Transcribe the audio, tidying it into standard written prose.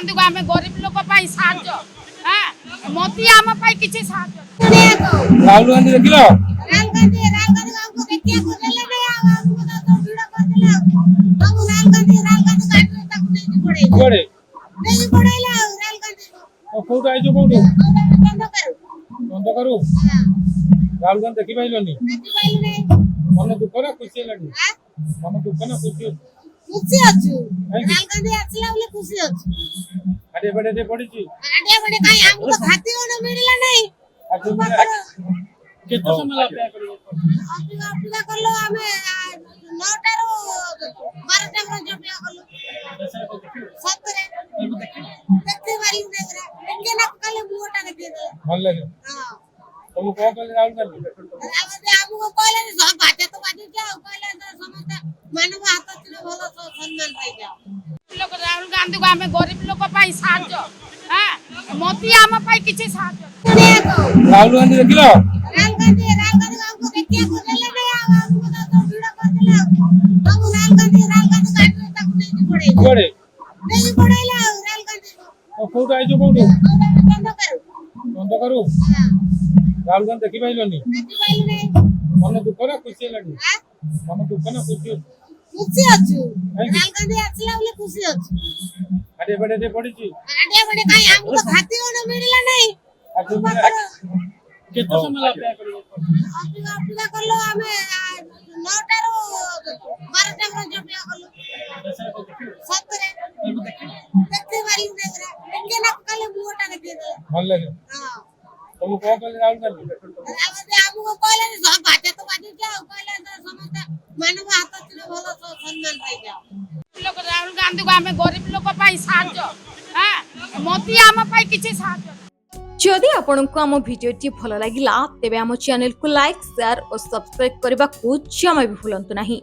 गांधी को आमे गरीब लोक पाई साहाय्य हां मोदी आम पाई किछि साहाय्य राहुल गांधी देखिल राहुल गांधी हमको देखिए को देले नहीं हमको तो वीडियो कर देले हम राहुल गांधी काटले ताको नहीं पड़े कुआडे नहीं पड़ेला राहुल गांधी तो कोउट आइजो कोउट बंद करू हां राहुल गांधी देखि पाइलोनी देखि पाइल नहीं मन दुख ना खुशी लागी हां मन दुख ना खुशी खुशी अछि राहुल गांधी आछला बोले खुशी अछि आडे बडे दे पडिची आडे बडे काई हमको तो खाती होने मिलला नहीं केतो समय अपेक्षा करियो अपेक्षा करलो हमें 9 टारो 12 टारो जपिया करलो सतरे देखते वाली देख रहा इनके ना कल मुटा देखते भल लागे हां तुम को कहले राहुल गांधी हमको कहले सब बाटे तो बाटे जाओ कहले समस्त मानव हाथ ছিল ভালো সম্মান পাই যাও लोक राहुल गांधी को आमे गरीब लोक पाई साहाय्य हां मोदी आम पाई किछि साहाय्य राहुल गांधी देखिल राहुल गांधी हमको देखिए को देले नहीं हमको तो वीडियो कर देले हम राहुल गांधी काटले ताको नहीं पड़े कुआडे नहीं पड़ेला राहुल गांधी तो कोउट आइजो कोउट बंद करू हां राहुल गांधी देखि पाइलोनी देखि पाइल नहीं मन दुख ना खुशी लागी हां मन दुख ना खुशी खुशी अछि राहुल गांधी आछला बोले खुशी अछि आडे बडे दे पडिची आडे बडे काई हमको तो खाती होने मिलला नहीं केतो समय अपेक्षा करियो अपेक्षा करलो हमें 9 टारो 12 टारो जपिया करलो सतरे देखते वाली देख रहा इनके ना कल मुटा देखते भल लागे हां तुम को कहले राहुल गांधी हमको कहले सब बाटे तो बाटे जाओ कहले समस्त मानव हाथ ছিল ভালো সম্মান পাই যাও लोक राहुल गांधी को आमे गरीब लोक पाई साहाय्य हां मोदी आम पाई किछि साहाय्य जदि आपंक आम भिडी भल लगा तेब आम चैनल को लाइक शेयर और सब्सक्राइब करने को जमा भी भूलु नहीं।